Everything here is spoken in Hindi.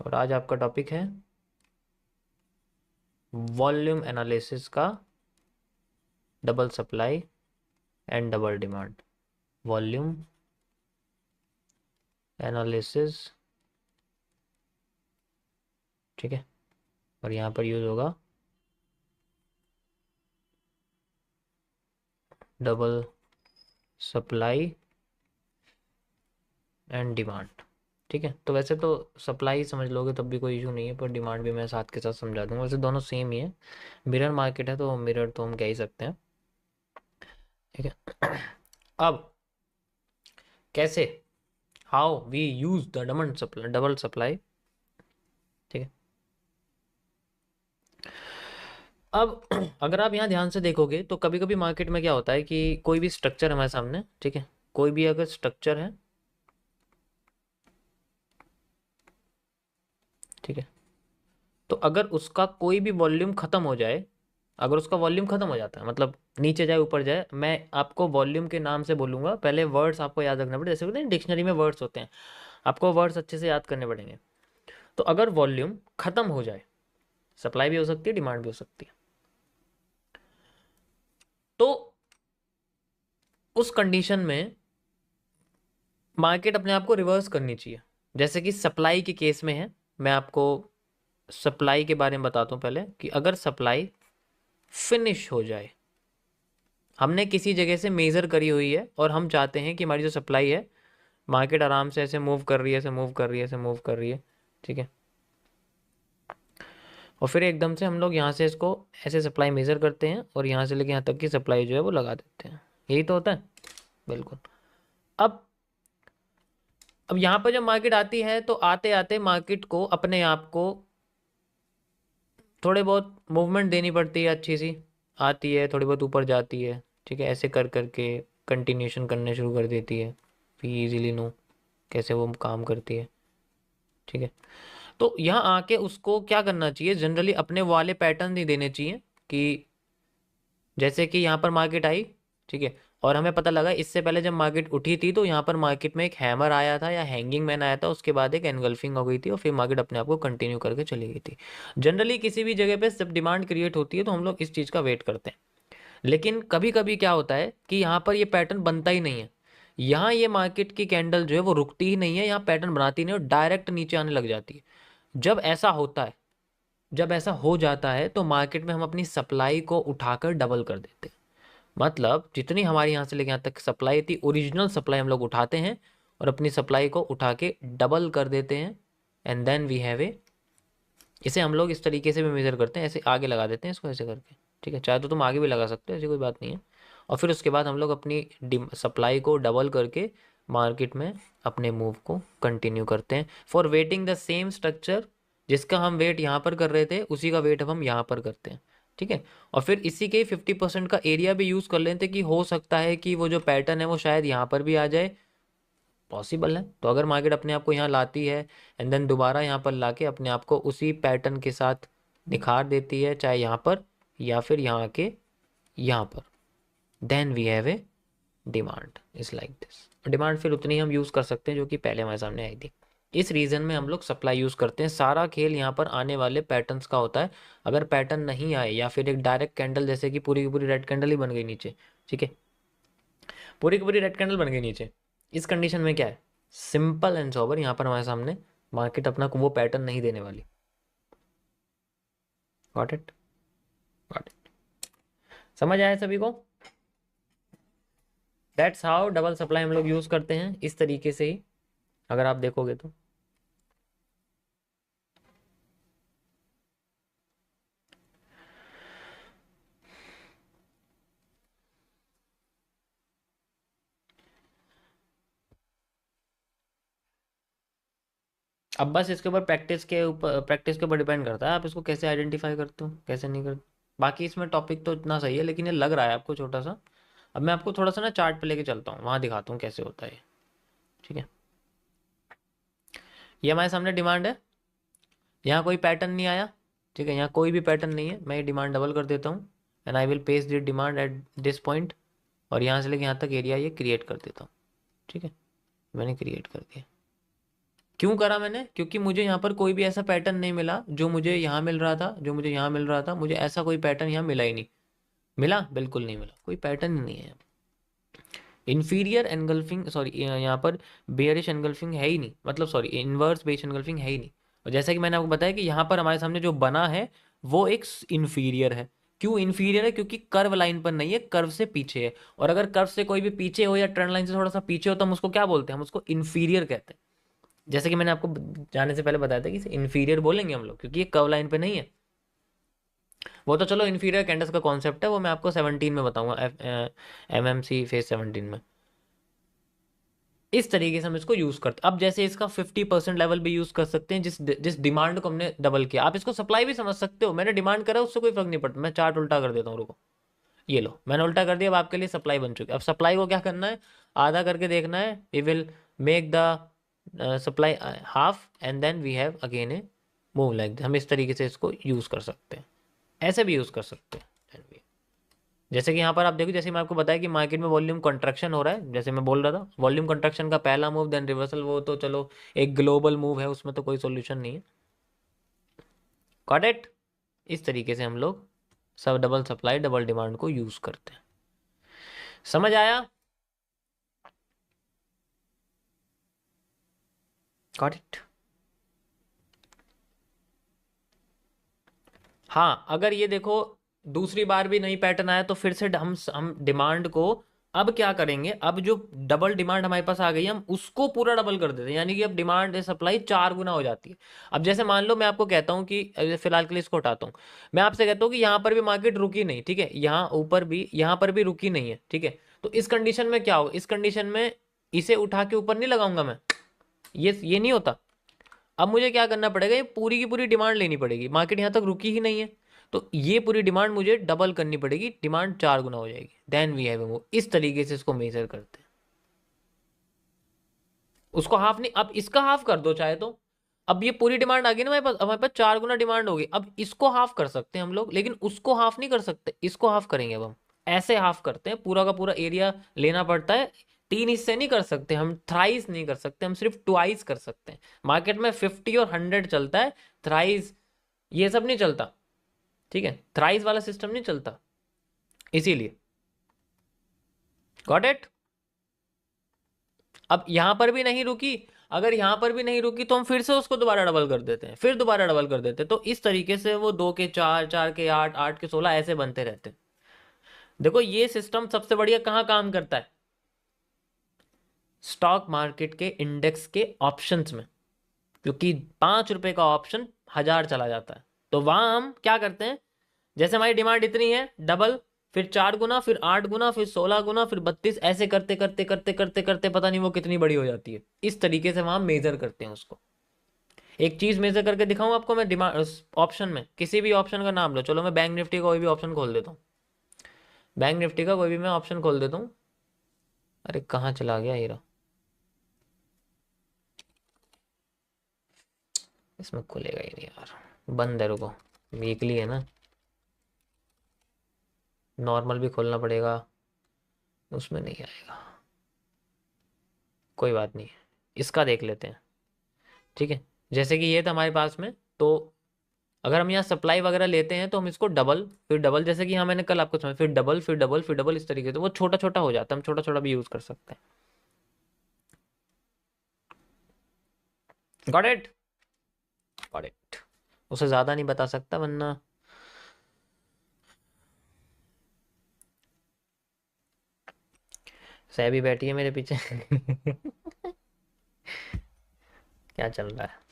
और आज आपका टॉपिक है वॉल्यूम एनालिसिस का double supply and double demand. Volume analysis, ठीक है। और यहाँ पर यूज होगा डबल सप्लाई एंड डिमांड, ठीक है। तो वैसे तो सप्लाई समझ लोगे तब भी कोई इशू नहीं है, पर डिमांड भी मैं साथ के साथ समझा दूंगा। वैसे दोनों सेम ही है, मिरर मार्केट है तो मिरर तो हम कह ही सकते हैं, ठीक है। अब कैसे, how we use the double supply, ठीक है। अब अगर आप यहाँ ध्यान से देखोगे तो कभी कभी मार्केट में क्या होता है कि कोई भी स्ट्रक्चर हमारे सामने, ठीक है, कोई भी अगर स्ट्रक्चर है, ठीक है, तो अगर उसका कोई भी वॉल्यूम खत्म हो जाए, अगर उसका वॉल्यूम खत्म हो जाता है मतलब नीचे जाए ऊपर जाए, मैं आपको वॉल्यूम के नाम से बोलूंगा, पहले वर्ड्स आपको याद रखना पड़े, जैसे होते हैं डिक्शनरी में वर्ड्स होते हैं, आपको वर्ड्स अच्छे से याद करने पड़ेंगे। तो अगर वॉल्यूम खत्म हो जाए, सप्लाई भी हो सकती है, डिमांड भी हो सकती है, तो उस कंडीशन में मार्केट अपने आप को रिवर्स करनी चाहिए। जैसे कि सप्लाई के केस में है, मैं आपको सप्लाई के बारे में बताता हूँ पहले कि अगर सप्लाई फिनिश हो जाए, हमने किसी जगह से मेज़र करी हुई है और हम चाहते हैं कि हमारी जो सप्लाई है, मार्केट आराम से ऐसे मूव कर रही है, ऐसे मूव कर रही है, ऐसे मूव कर रही है, ठीक है, और फिर एकदम से हम लोग यहाँ से इसको ऐसे सप्लाई मेज़र करते हैं और यहाँ से लेके यहाँ तक की सप्लाई जो है वो लगा देते हैं। यही तो होता है, बिल्कुल। अब अब यहाँ पर जब मार्केट आती है तो आते आते मार्केट को अपने आप को थोड़े बहुत मूवमेंट देनी पड़ती है, अच्छी सी आती है, थोड़ी बहुत ऊपर जाती है, ठीक है, ऐसे कर करके कंटिन्यूशन करने शुरू कर देती है। वी इजीली नो कैसे वो काम करती है, ठीक है। तो यहाँ आके उसको क्या करना चाहिए, जनरली अपने वाले पैटर्न नहीं देने चाहिए कि जैसे कि यहाँ पर मार्केट आई, ठीक है, और हमें पता लगा इससे पहले जब मार्केट उठी थी तो यहाँ पर मार्केट में एक हैमर आया था या हैंगिंग मैन आया था, उसके बाद एक एनगल्फिंग हो गई थी और फिर मार्केट अपने आप को कंटिन्यू करके चली गई थी। जनरली किसी भी जगह पे जब डिमांड क्रिएट होती है तो हम लोग इस चीज़ का वेट करते हैं, लेकिन कभी कभी क्या होता है कि यहाँ पर ये पैटर्न बनता ही नहीं है। यहाँ ये मार्केट की कैंडल जो है वो रुकती ही नहीं है, यहाँ पैटर्न बनाती नहीं और डायरेक्ट नीचे आने लग जाती है। जब ऐसा होता है, जब ऐसा हो जाता है तो मार्केट में हम अपनी सप्लाई को उठाकर डबल कर देते हैं। मतलब जितनी हमारे यहाँ से लेके यहाँ तक सप्लाई थी, ओरिजिनल सप्लाई हम लोग उठाते हैं और अपनी सप्लाई को उठा के डबल कर देते हैं। And then we have a, इसे हम लोग इस तरीके से भी मेजर करते हैं, ऐसे आगे लगा देते हैं इसको ऐसे करके, ठीक है, चाहे तो तुम आगे भी लगा सकते हो, ऐसी कोई बात नहीं है। और फिर उसके बाद हम लोग अपनी सप्लाई को डबल करके मार्केट में अपने मूव को कंटिन्यू करते हैं for waiting the same structure. जिसका हम वेट यहाँ पर कर रहे थे उसी का वेट अब हम यहाँ पर करते हैं, ठीक है। और फिर इसी के 50% का एरिया भी यूज़ कर लेते हैं कि हो सकता है कि वो जो पैटर्न है वो शायद यहाँ पर भी आ जाए, पॉसिबल है। तो अगर मार्केट अपने आप को यहाँ लाती है एंड देन दोबारा यहाँ पर लाके अपने आप को उसी पैटर्न के साथ निखार देती है, चाहे यहाँ पर या फिर यहाँ के यहाँ पर, then we have a demand is like this. Demand फिर उतनी हम यूज़ कर सकते हैं जो कि पहले हमारे सामने आई थी। इस रीजन में हम लोग सप्लाई यूज़ करते हैं। सारा खेल यहाँ पर आने वाले पैटर्न्स का होता है। अगर पैटर्न नहीं आए या फिर एक डायरेक्ट कैंडल, जैसे कि पूरी की पूरी रेड कैंडल ही बन गई नीचे, ठीक है, पूरी की पूरी रेड कैंडल बन गई नीचे, इस कंडीशन में क्या है, सिंपल एंड सोबर, यहाँ पर हमारे सामने मार्केट अपना वो पैटर्न नहीं देने वाली। गॉट इट, गॉट इट, समझ आया सभी को? दैट्स हाउ डबल सप्लाई हम लोग यूज करते हैं, इस तरीके से ही अगर आप देखोगे तो। अब बस इसके ऊपर प्रैक्टिस के ऊपर डिपेंड करता है, आप इसको कैसे आइडेंटिफाई करते हो कैसे नहीं करते। बाकी इसमें टॉपिक तो इतना सही है, लेकिन ये लग रहा है आपको छोटा सा। अब मैं आपको थोड़ा सा ना चार्ट पे लेके चलता हूँ, वहाँ दिखाता हूँ कैसे होता है, ठीक है। ये हमारे सामने डिमांड है, यहाँ कोई पैटर्न नहीं आया, ठीक है, यहाँ कोई भी पैटर्न नहीं है, मैं ये डिमांड डबल कर देता हूँ and I will paste the demand at this point, और यहाँ से लेके यहाँ तक एरिया ये क्रिएट कर देता हूँ, ठीक है, मैंने क्रिएट कर दिया। क्यों करा मैंने? क्योंकि मुझे यहाँ पर कोई भी ऐसा पैटर्न नहीं मिला जो मुझे यहाँ मिल रहा था, जो मुझे यहाँ मिल रहा था, मुझे ऐसा कोई पैटर्न यहाँ मिला ही नहीं। मिला? बिल्कुल नहीं मिला, कोई पैटर्न ही नहीं है। इन्फीरियर एनगल्फिंग, सॉरी यहाँ पर बेयरिश एनगल्फिंग है ही नहीं, मतलब सॉरी इन्वर्स बेयरिश एनगल्फिंग है ही नहीं। और जैसा कि मैंने आपको बताया कि यहाँ पर हमारे सामने जो बना है वो एक इन्फीरियर है। क्यों इन्फीरियर है? क्योंकि कर्व लाइन पर नहीं है, कर्व से पीछे है। और अगर कर्व से कोई भी पीछे हो या ट्रेंड लाइन से थोड़ा सा पीछे हो तो हम उसको क्या बोलते हैं? हम उसको इन्फीरियर कहते हैं। जैसे कि मैंने आपको जाने से पहले बताया था कि इसे इन्फीरियर बोलेंगे हम लोग, क्योंकि ये कर्व लाइन पे नहीं है। वो तो चलो इन्फीरियर कैंडल्स का कॉन्सेप्ट है, वो मैं आपको 17 में बताऊंगा, एमएमसी फेज 17 में। इस तरीके से हम इसको यूज करते हैं। अब जैसे इसका 50% लेवल भी यूज कर सकते हैं, जिस जिस डिमांड को हमने डबल किया। आप इसको सप्लाई भी समझ सकते हो, मैंने डिमांड करा उससे कोई फर्क नहीं पड़ता। मैं चार्ट उल्टा कर देता हूँ, रुको, ये लो मैंने उल्टा कर दिया। अब आपके लिए सप्लाई बन चुकी है। अब सप्लाई को क्या करना है? आधा करके देखना है। We will make the supply half and then we have again a move like. हम इस तरीके से इसको यूज कर सकते हैं, ऐसे भी यूज कर सकते हैं। जैसे कि यहाँ पर आप देखो, जैसे मैं आपको बताया कि मार्केट में वॉल्यूम कंट्रक्शन हो रहा है, जैसे मैं बोल रहा था वॉल्यूम कंट्रक्शन का पहला मूव देन रिवर्सल, वो तो चलो एक ग्लोबल मूव है, उसमें तो कोई सॉल्यूशन नहीं है। Got it? इस तरीके से हम लोग सब डबल सप्लाई डबल डिमांड को यूज करते हैं। समझ आया? Got it? हाँ, अगर ये देखो दूसरी बार भी नहीं पैटर्न आया तो फिर से हम डिमांड को अब क्या करेंगे? अब जो डबल डिमांड हमारे पास आ गई हम उसको पूरा डबल कर देते हैं, यानी कि अब डिमांड सप्लाई 4 गुना हो जाती है। अब जैसे मान लो मैं आपको कहता हूँ कि फिलहाल के लिए इसको हटाता हूँ, मैं आपसे कहता हूँ कि यहाँ पर भी मार्केट रुकी नहीं, ठीक है, यहाँ ऊपर भी यहाँ पर भी रुकी नहीं है, ठीक है, तो इस कंडीशन में क्या होगा? इस कंडीशन में इसे उठा के ऊपर नहीं लगाऊंगा मैं, ये नहीं होता। अब मुझे क्या करना पड़ेगा? ये पूरी की पूरी डिमांड लेनी पड़ेगी, मार्केट यहाँ तक रुकी ही नहीं है, तो ये पूरी डिमांड मुझे डबल करनी पड़ेगी, डिमांड 4 गुना हो जाएगी, then we have a move. इस तरीके से इसको मेजर करते हैं। उसको हाफ नहीं, अब इसका हाफ कर दो चाहे तो। अब ये पूरी डिमांड आ गई ना हमारे पास 4 गुना डिमांड होगी। अब इसको हाफ कर सकते हैं हम लोग, लेकिन उसको हाफ नहीं कर सकते, इसको हाफ करेंगे। अब हम ऐसे हाफ करते हैं, पूरा का पूरा एरिया लेना पड़ता है। 3 हिस्से नहीं कर सकते हम, थ्राइस नहीं कर सकते हम, सिर्फ ट्वाइस कर सकते हैं। मार्केट में 50 और 100 चलता है, थ्राइस ये सब नहीं चलता, ठीक है, थ्राइस वाला सिस्टम नहीं चलता, इसीलिए। Got it? अब यहां पर भी नहीं रुकी, अगर यहां पर भी नहीं रुकी तो हम फिर से उसको दोबारा डबल कर देते हैं, फिर दोबारा डबल कर देते हैं, तो इस तरीके से वो 2 के 4, 4 के 8, 8 के 16 ऐसे बनते रहते हैं। देखो ये सिस्टम सबसे बढ़िया कहाँ काम करता है? स्टॉक मार्केट के इंडेक्स के ऑप्शंस में, क्योंकि 5 रुपए का ऑप्शन 1000 चला जाता है। तो वहां हम क्या करते हैं? जैसे हमारी डिमांड इतनी है, डबल, फिर 4 गुना, फिर 8 गुना, फिर 16 गुना, फिर 32, ऐसे करते करते करते करते करते पता नहीं वो कितनी बड़ी हो जाती है। इस तरीके से वहां मेजर करते हैं उसको। एक चीज मेजर करके दिखाऊं आपको मैं? डिमांड ऑप्शन में किसी भी ऑप्शन का नाम लो, चलो मैं बैंक निफ्टी का कोई भी ऑप्शन खोल देता हूँ, बैंक निफ्टी का कोई भी मैं ऑप्शन खोल देता हूँ। अरे कहाँ चला गया हीरा? इसमें खुलेगा ही नहीं यार, बंद है, रुको, वीकली है ना, नॉर्मल भी खोलना पड़ेगा, उसमें नहीं आएगा। कोई बात नहीं, इसका देख लेते हैं, ठीक है। जैसे कि ये था हमारे पास में, तो अगर हम यहाँ सप्लाई वगैरह लेते हैं तो हम इसको डबल फिर डबल, जैसे कि यहाँ मैंने कल आपको समझ, फिर डबल फिर डबल फिर डबल, इस तरीके से वो छोटा छोटा हो जाता है, हम छोटा छोटा भी यूज कर सकते हैं। Got it? Got it? उसे ज्यादा नहीं बता सकता वरना सह भी बैठी है मेरे पीछे क्या चल रहा है?